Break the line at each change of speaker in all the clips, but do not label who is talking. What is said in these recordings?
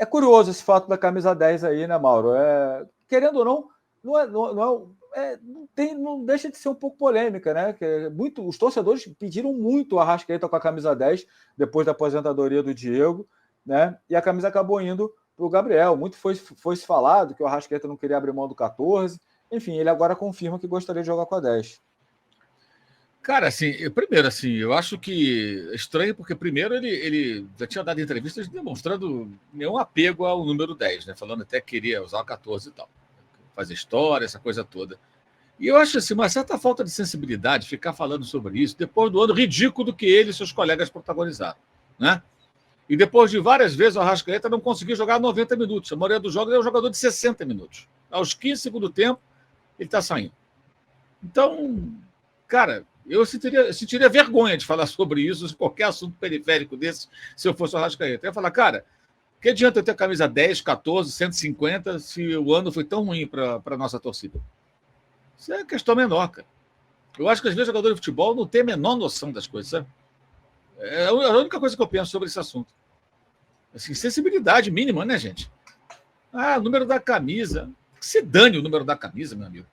É curioso esse fato da camisa 10 aí, né, Mauro? Querendo ou não, não deixa de ser um pouco polêmica, né? Os torcedores pediram muito o Arrascaeta com a camisa 10 depois da aposentadoria do Diego, né? E a camisa acabou indo para o Gabriel. Muito foi se falado que o Arrascaeta não queria abrir mão do 14. Enfim, ele agora confirma que gostaria de jogar com a 10.
Cara, assim, primeiro, assim, eu acho que é estranho, porque primeiro ele já tinha dado entrevistas demonstrando nenhum apego ao número 10, né? Falando até que queria usar o 14 e tal. Fazer história, essa coisa toda. E eu acho assim, uma certa falta de sensibilidade ficar falando sobre isso depois do ano ridículo que ele e seus colegas protagonizaram, né? E depois de várias vezes o Arrascaeta não conseguiu jogar 90 minutos. A maioria dos jogos é um jogador de 60 minutos. Aos 15 segundos do tempo, ele está saindo. Então, cara, eu sentiria vergonha de falar sobre isso, qualquer assunto periférico desse, se eu fosse o Arrascaeta. Eu ia falar, cara, que adianta eu ter camisa 10, 14, 150 se o ano foi tão ruim para a nossa torcida? Isso é questão menor, cara. Eu acho que às vezes o jogador de futebol não tem a menor noção das coisas, sabe? É a única coisa que eu penso sobre esse assunto. Assim, sensibilidade mínima, né, gente? Ah, o número da camisa. Se dane o número da camisa, meu amigo.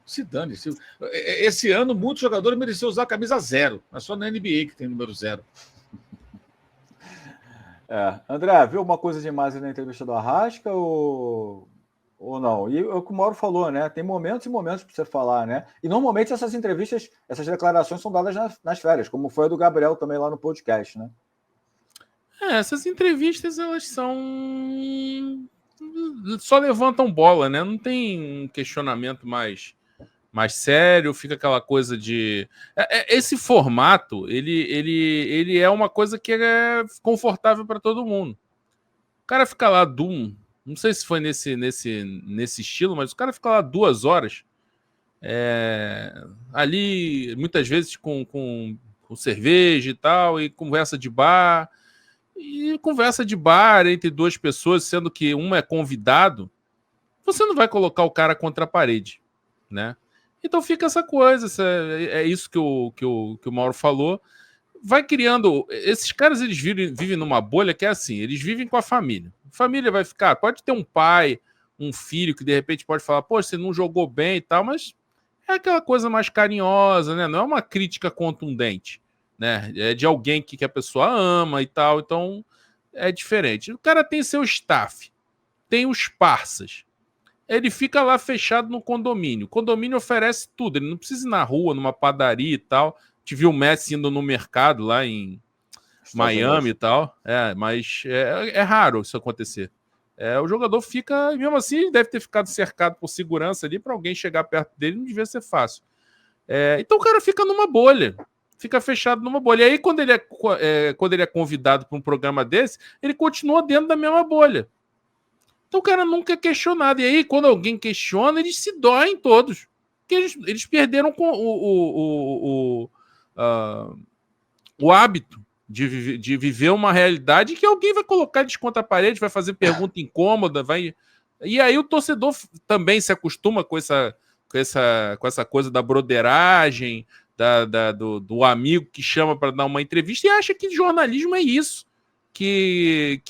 Se dane. Esse ano, muitos jogadores mereciam usar a camisa 0. Mas só na NBA que tem número 0.
André, viu alguma coisa demais na entrevista do Arrasca ou não? E o que o Mauro falou, né? Tem momentos e momentos para você falar, né? E normalmente essas entrevistas, essas declarações são dadas nas férias, como foi a do Gabriel também lá no podcast, né?
Essas entrevistas, elas são... só levantam bola, né? Não tem um questionamento mais sério, fica aquela coisa de... Esse formato, ele é uma coisa que é confortável para todo mundo. O cara fica lá, não sei se foi nesse estilo, mas o cara fica lá 2 horas, ali, muitas vezes com cerveja e tal, e conversa de bar... E conversa de bar entre 2 pessoas, sendo que uma é convidado, você não vai colocar o cara contra a parede, né? Então fica essa coisa, é isso que o Mauro falou. Vai criando... Esses caras, eles vivem numa bolha que é assim, eles vivem com a família. A família vai ficar... Pode ter um pai, um filho que de repente pode falar, pô, você não jogou bem e tal, mas é aquela coisa mais carinhosa, né? Não é uma crítica contundente, né? É de alguém que a pessoa ama e tal, então é diferente. O cara tem seu staff, tem os parças, ele fica lá fechado no condomínio. O condomínio oferece tudo, ele não precisa ir na rua, numa padaria e tal. Te viu o Messi indo no mercado lá em Miami e tal, mas é raro isso acontecer. O jogador fica, mesmo assim, ele deve ter ficado cercado por segurança ali, para alguém chegar perto dele não devia ser fácil. Então o cara fica numa bolha, fica fechado numa bolha. E aí, quando ele é convidado para um programa desse, ele continua dentro da mesma bolha. Então o cara nunca é questionado. E aí, quando alguém questiona, eles se doem todos. Porque eles perderam o hábito de viver uma realidade que alguém vai colocar eles contra a parede, vai fazer pergunta incômoda, vai... E aí o torcedor também se acostuma com essa coisa da broderagem, do amigo que chama para dar uma entrevista e acha que jornalismo é isso, que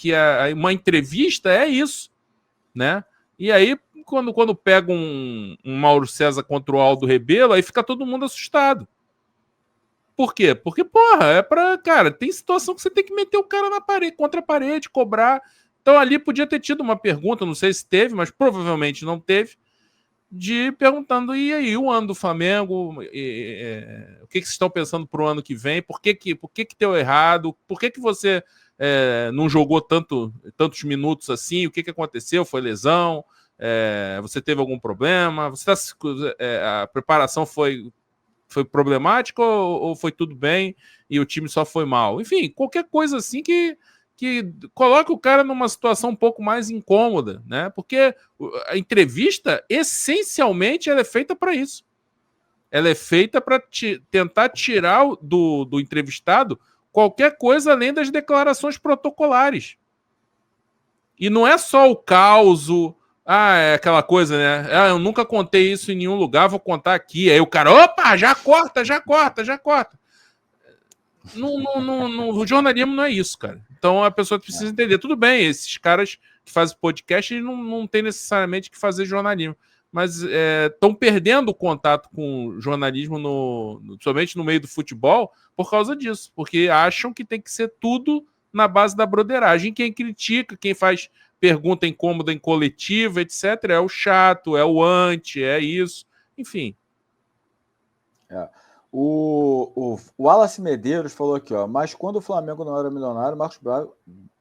uma entrevista é isso, né? E aí, quando pega um Mauro César contra o Aldo Rebelo, aí fica todo mundo assustado. Por quê? Porque, porra, cara, tem situação que você tem que meter o cara na parede, contra a parede, cobrar. Então ali podia ter tido uma pergunta, não sei se teve, mas provavelmente não teve, de perguntando, e aí, o ano do Flamengo, o que vocês estão pensando pro ano que vem? Por que deu errado? Por que você não jogou tantos minutos assim? O que aconteceu? Foi lesão? Você teve algum problema? A preparação foi problemática ou foi tudo bem e o time só foi mal? Enfim, qualquer coisa assim que coloca o cara numa situação um pouco mais incômoda, né? Porque a entrevista, essencialmente, ela é feita para isso. Ela é feita para tentar tirar do entrevistado qualquer coisa além das declarações protocolares. E não é só o caos, é aquela coisa, né? Eu nunca contei isso em nenhum lugar, vou contar aqui. Aí o cara, opa, já corta. O jornalismo não é isso, cara. Então a pessoa precisa entender. Tudo bem, esses caras que fazem podcast não tem necessariamente que fazer jornalismo, mas estão perdendo o contato com o jornalismo, somente no meio do futebol, por causa disso, porque acham que tem que ser tudo na base da broderagem. Quem critica, quem faz pergunta incômoda em coletiva, etc., é o chato, é o anti, é isso, enfim.
O Wallace Medeiros falou aqui, ó, mas quando o Flamengo não era milionário,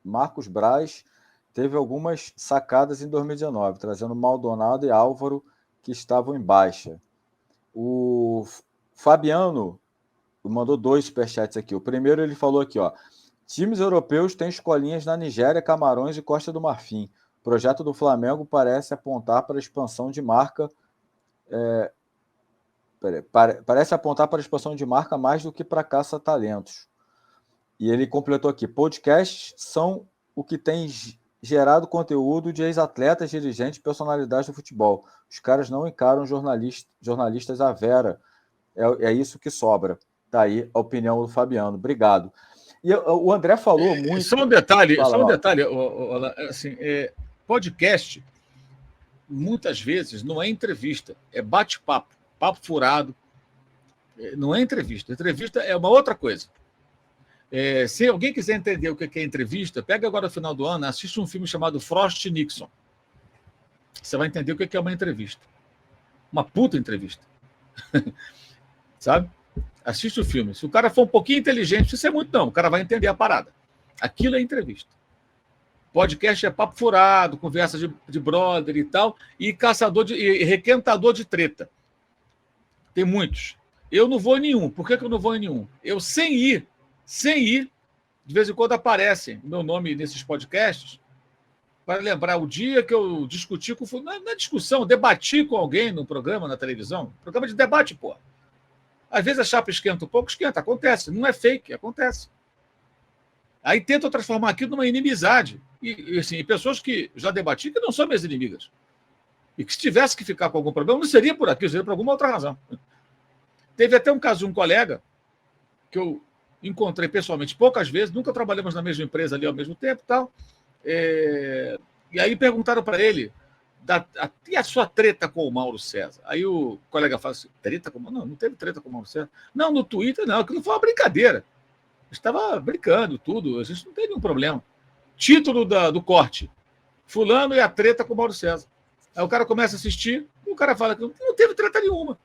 Marcos Braz teve algumas sacadas em 2019, trazendo Maldonado e Álvaro, que estavam em baixa. O Fabiano mandou 2 superchats aqui. O primeiro ele falou aqui, ó, times europeus têm escolinhas na Nigéria, Camarões e Costa do Marfim. O projeto do Flamengo parece apontar para a expansão de marca... Parece apontar para a expansão de marca mais do que para caça-talentos. E ele completou aqui, podcasts são o que tem gerado conteúdo de ex-atletas, dirigentes, personalidades do futebol. Os caras não encaram jornalistas à vera. É isso que sobra. Tá aí a opinião do Fabiano. Obrigado. E o André falou muito...
Só um detalhe, assim, podcast, muitas vezes, não é entrevista, é bate-papo. Papo furado, não é entrevista. Entrevista é uma outra coisa. Se alguém quiser entender o que é entrevista, pega agora no final do ano, assiste um filme chamado Frost Nixon. Você vai entender o que é uma entrevista. Uma puta entrevista. Sabe? Assiste o filme. Se o cara for um pouquinho inteligente, não precisa ser muito, não. O cara vai entender a parada. Aquilo é entrevista. Podcast é papo furado, conversa de brother e tal, e e requentador de treta. Tem muitos. Eu não vou em nenhum. Por que eu não vou em nenhum? Eu, sem ir, de vez em quando aparece meu nome nesses podcasts, para lembrar o dia que eu discuti com... Não é discussão, debati com alguém no programa, na televisão. Programa de debate, pô. Às vezes a chapa esquenta um pouco, esquenta. Acontece. Não é fake, acontece. Aí tentam transformar aquilo numa inimizade. E pessoas que já debati que não são minhas inimigas. E que se tivesse que ficar com algum problema, não seria por aqui, seria por alguma outra razão. Teve até um caso de um colega que eu encontrei pessoalmente poucas vezes, nunca trabalhamos na mesma empresa ali ao mesmo tempo e tal. E aí perguntaram para ele e a sua treta com o Mauro César? Aí o colega fala assim, treta com o Mauro? Não teve treta com o Mauro César. Não, no Twitter não, aquilo foi uma brincadeira. Estava brincando, tudo, a gente não tem nenhum problema. Título do corte, fulano e a treta com o Mauro César. Aí o cara começa a assistir e o cara fala que não teve treta nenhuma.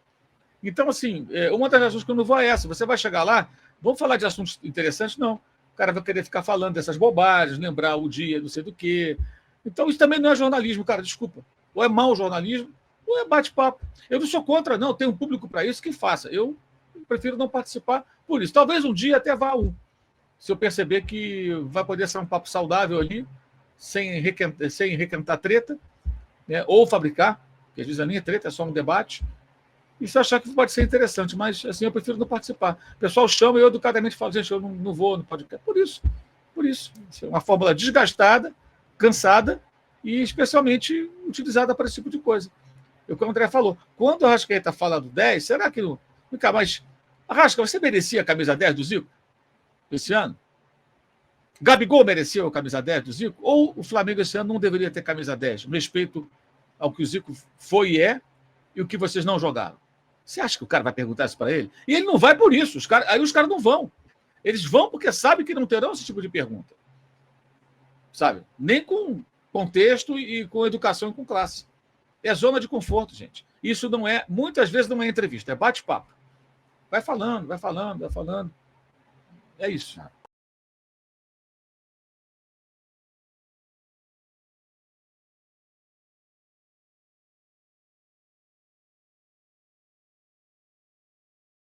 Então, assim, uma das razões que eu não vou é essa. Você vai chegar lá, vamos falar de assuntos interessantes? Não. O cara vai querer ficar falando dessas bobagens, lembrar o dia, não sei do quê. Então, isso também não é jornalismo, cara, desculpa. Ou é mau jornalismo, ou é bate-papo. Eu não sou contra, não. Tem um público para isso que faça. Eu prefiro não participar por isso. Talvez um dia até vá um. Se eu perceber que vai poder ser um papo saudável ali, sem requentar treta, né? Ou fabricar, porque às vezes a minha treta é só um debate, e se eu achar que pode ser interessante, mas assim eu prefiro não participar. O pessoal chama e eu educadamente falo, gente, eu não vou no podcast. Por isso. Isso é uma fórmula desgastada, cansada e especialmente utilizada para esse tipo de coisa. É o que o André falou. Quando a Arrascaeta fala do 10, será que não... Mas, Arrasca, você merecia a camisa 10 do Zico esse ano? Gabigol merecia a camisa 10 do Zico? Ou o Flamengo esse ano não deveria ter camisa 10? No respeito ao que o Zico foi e é e o que vocês não jogaram. Você acha que o cara vai perguntar isso para ele? E ele não vai por isso. Aí os caras não vão. Eles vão porque sabem que não terão esse tipo de pergunta. Sabe? Nem com contexto e com educação e com classe. É zona de conforto, gente. Isso não é, muitas vezes não é entrevista, é bate-papo. Vai falando. É isso.